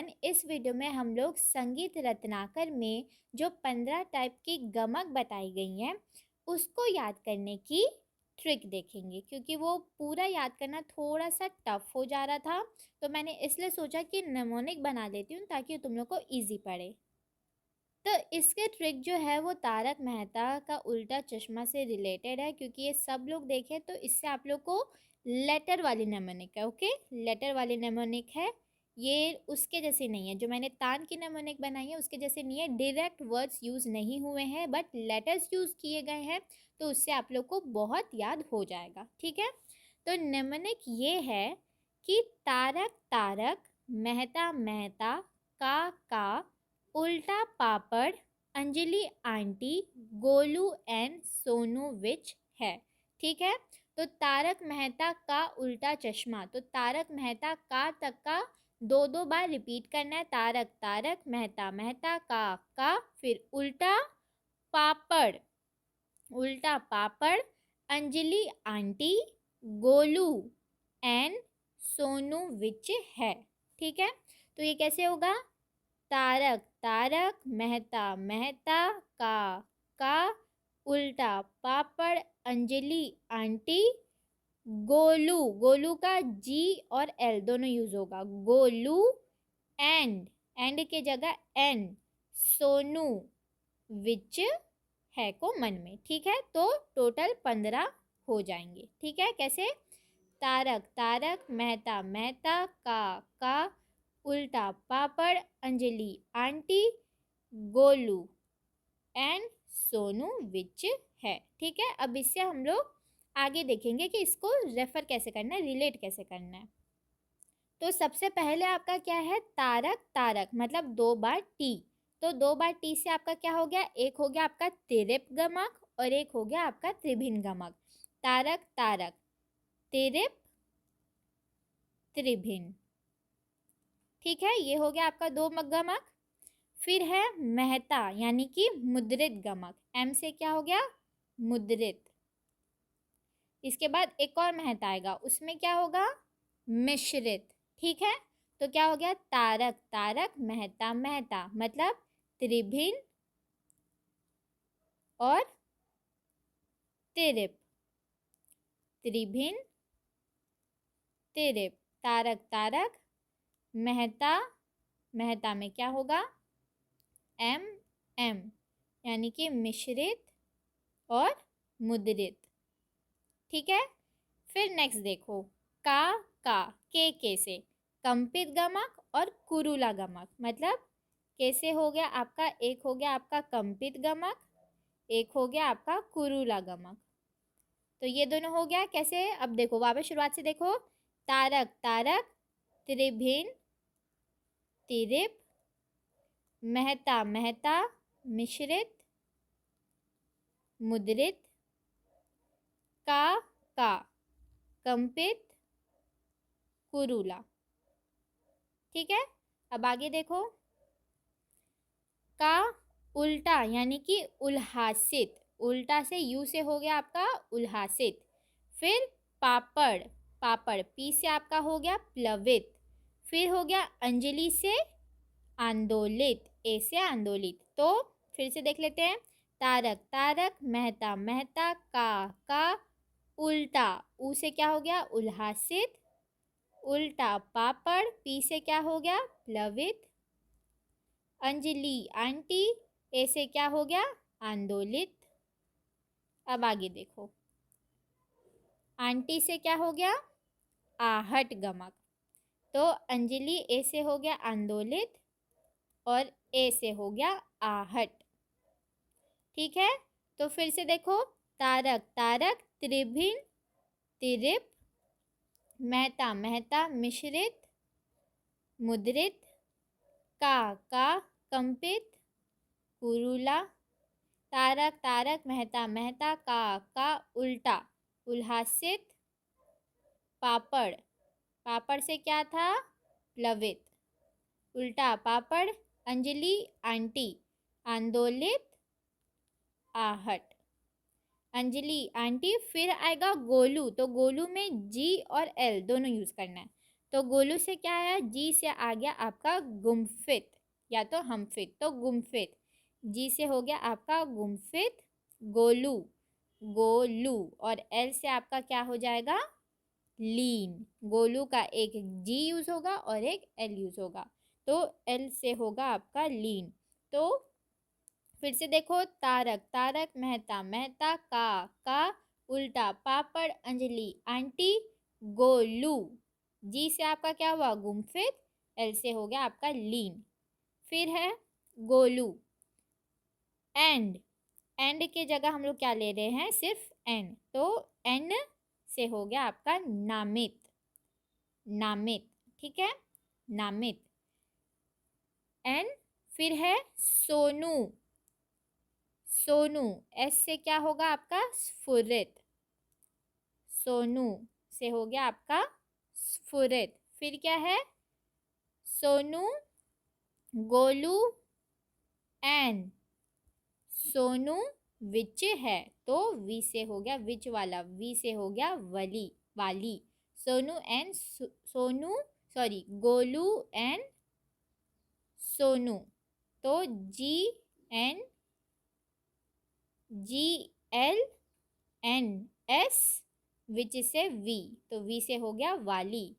Everyone, इस video में हम लोग संगीत रत्नाकर में जो 15 टाइप की गमक बताई गई हैं उसको याद करने की ट्रिक देखेंगे। क्योंकि वो पूरा याद करना थोड़ा सा टफ हो जा रहा था, तो मैंने इसलिए सोचा कि निमोनिक बना देती हूँ ताकि तुम लोग को इजी पड़े। तो इसके ट्रिक जो है वो तारक मेहता का उल्टा चश्मा से रिलेटेड है, क्योंकि ये सब लोग देखें तो इससे आप लोग को लेटर वाली नेमोनिक है। ओके, लेटर वाली नेमोनिक है, ये उसके जैसे नहीं है। जो मैंने तान की नेमोनिक बनाई है उसके जैसे नहीं है, डायरेक्ट वर्ड्स यूज़ नहीं हुए हैं बट लेटर्स यूज़ किए गए हैं, तो उससे आप लोग को बहुत याद हो जाएगा। ठीक है, तो नेमोनिक ये है कि तारक तारक, मेहता मेहता, का, उल्टा पापड़, अंजलि आंटी, गोलू एंड सोनू विच है। ठीक है, तो तारक मेहता का उल्टा चश्मा, तो तारक मेहता का तक का दो दो बार रिपीट करना है। तारक तारक, मेहता मेहता, का, फिर उल्टा पापड़, उल्टा पापड़, अंजलि आंटी, गोलू एंड सोनू विच है। ठीक है, तो ये कैसे होगा? तारक तारक, मेहता मेहता, का, उल्टा पापड़, अंजलि आंटी, गोलू, गोलू का जी और एल दोनों यूज होगा, गोलू एंड के जगह एन, सोनू विच है को मन में। ठीक है, तो टोटल 15 हो जाएंगे। ठीक है, कैसे? तारक तारक, मेहता मेहता, का, उल्टा पापड़, अंजलि आंटी, गोलू एंड सोनू विच है। ठीक है, अब इससे हम लोग आगे देखेंगे कि इसको रेफर कैसे करना है, रिलेट कैसे करना है। तो सबसे पहले आपका क्या है? तारक तारक मतलब दो बार टी, तो दो बार टी से आपका क्या हो गया? एक हो गया आपका तिरिप गमक और एक हो गया आपका त्रिभिन्न गमक। तारक तारक, तिरिप, त्रिभिन्न। ठीक है, ये हो गया आपका दो गमक। फिर है मेहता यानी कि मुद्रित गमक, एम से क्या हो गया? मुद्रित। इसके बाद एक और मेहता आएगा, उसमें क्या होगा? मिश्रित। ठीक है, तो क्या हो गया? तारक तारक, मेहता मेहता मतलब त्रिभिन्न और तिरिप, त्रिभिन्न तिरिप। तारक तारक, मेहता मेहता में क्या होगा? एम एम यानी कि मिश्रित और मुद्रित। ठीक है, फिर नेक्स्ट देखो, का के से कंपित गमक और कुरुला गमक, मतलब कैसे हो गया आपका? एक हो गया आपका कंपित गमक, एक हो गया आपका कुरुला गमक। तो ये दोनों हो गया कैसे? अब देखो वापस शुरुआत से देखो, तारक तारक, त्रिभिन्न तिरिप, मेहता मेहता, मिश्रित मुद्रित, का कंपित, कुरुला। ठीक है, अब आगे देखो, का उल्टा यानी कि उल्हासित, उल्टा से यू से हो गया आपका उल्हासित। फिर पापड़, पापड़ पी से आपका हो गया प्लवित। फिर हो गया अंजलि से आंदोलित, ए से आंदोलित। तो फिर से देख लेते हैं, तारक तारक, मेहता मेहता, का उल्टा, ऊ से क्या हो गया? उल्हासित, उल्टा पापड़, पी से क्या हो गया? प्लवित, अंजलि आंटी, ए से क्या हो गया? आंदोलित। अब आगे देखो, आंटी से क्या हो गया? आहट गमक, तो अंजलि ए से हो गया आंदोलित और ए से हो गया आहट। ठीक है, तो फिर से देखो, तारक तारक, त्रिभिन्न तिरिप, मेहता मेहता, मिश्रित मुद्रित, का कंपित, कुरुला। तारक तारक, मेहता मेहता, का उल्टा उल्हासित, पापड़, पापड़ से क्या था? प्लवित, उल्टा पापड़, अंजलि आंटी, आंदोलित, आहट, अंजलि आंटी। फिर आएगा गोलू, तो गोलू में जी और एल दोनों यूज करना है, तो गोलू से क्या आया, जी से आ गया आपका गुम्फित या तो हमफित, तो गुम्फित। जी से हो गया आपका गुम्फित, गोलू, गोलू। और एल से आपका क्या हो जाएगा, लीन। गोलू का एक जी यूज़ होगा और एक एल यूज़ होगा, तो एल से होगा आपका लीन। तो फिर से देखो, तारक, तारक मेहता, मेहता का उल्टा, पापड़ अंजलि आंटी, गोलू। जी से आपका क्या हुआ, गुम्फित। एल से हो गया आपका लीन। फिर है गोलू, एंड। एंड के जगह हम लोग क्या ले रहे हैं, सिर्फ एन, तो एन से हो गया आपका नामित, नामित। ठीक है, नामित, एन। फिर है सोनू, सोनू। एस से क्या होगा आपका, स्फुरित, सोनू से हो गया आपका स्फुरित। फिर क्या है, सोनू, गोलू, एन, सोनू विच है, तो वी से हो गया विच वाला, वी से हो गया वली, वाली। Sonu and Sonu, sorry, Golu and Sonu, तो G N, G L N S, which से वी, तो वी से हो गया वाली,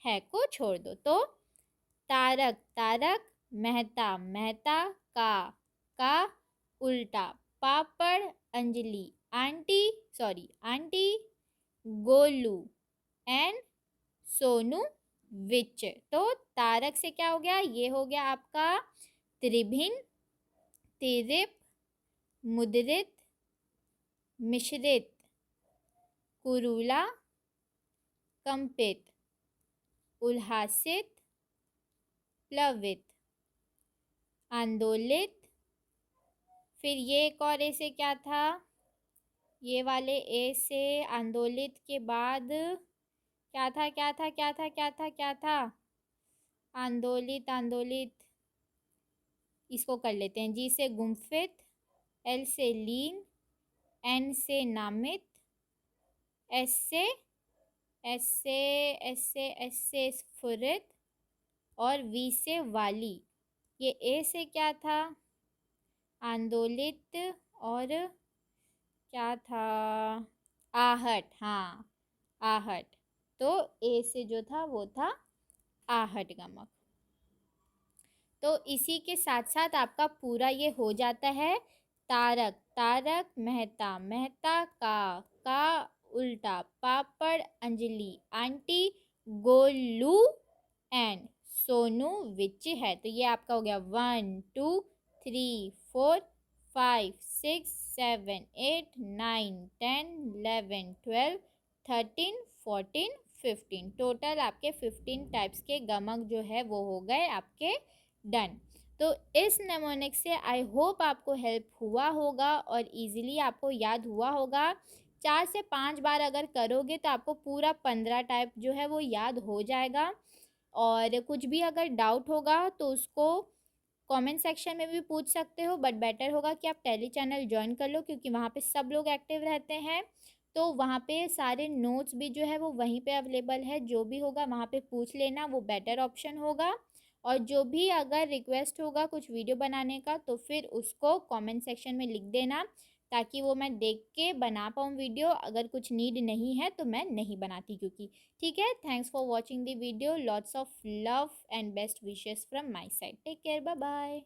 है को छोड़ दो। तो तारक, तारक मेहता, मेहता का उल्टा, पापड़ Anjali aunty, sorry aunty, Golu and Sonu which. तो तारक से क्या हो गया, ये हो गया आपका त्रिभिन्न, तिरिप, मुद्रित, मिश्रित, कुरूला, कंपित, उल्हासित, प्लवित, आंदोलित। फिर ये एक और ए से क्या था, ये वाले ए से आंदोलित के बाद क्या था, क्या था, क्या था, क्या था, क्या था, आंदोलित, आंदोलित, इसको कर लेते हैं। जी से गुम्फित, एल से लीन, एन से नामित, एस से, एस से, एस से, एस से स्फुरित, और वी से वाली। ये ए से क्या था, आंदोलित, और क्या था, आहट, हाँ आहट। तो ए से जो था वो था आहट गमक। तो इसी के साथ साथ आपका पूरा ये हो जाता है, तारक, तारक मेहता, मेहता का उल्टा, पापड़ अंजलि आंटी, गोलू एंड सोनू विच है। तो ये आपका हो गया 1 2 3 4 5 6 7 8 9 10 11 12 13 14 15, टोटल आपके 15 टाइप्स के गमक जो है वो हो गए आपके डन। तो इस नेमोनिक से आई होप आपको हेल्प हुआ होगा और इजीली आपको याद हुआ होगा। 4 से 5 बार अगर करोगे तो आपको पूरा 15 टाइप जो है वो याद हो जाएगा। और कुछ भी अगर डाउट होगा तो उसको कमेंट सेक्शन में भी पूछ सकते हो, बट बेटर होगा कि आप टेली चैनल ज्वाइन कर लो, क्योंकि वहाँ पे सब लोग एक्टिव रहते हैं। तो वहाँ पे सारे नोट्स भी जो है वो वहीं पे अवेलेबल है, जो भी होगा वहाँ पे पूछ लेना, वो बेटर ऑप्शन होगा। और जो भी अगर रिक्वेस्ट होगा कुछ वीडियो बनाने का तो फिर उसको कमेंट सेक्शन में लिख देना, ताकि वो मैं देख के बना पाऊँ वीडियो। अगर कुछ नीड नहीं है तो मैं नहीं बनाती, क्योंकि ठीक है। Thanks for watching the video, lots of love and best wishes from my side, take care, bye bye.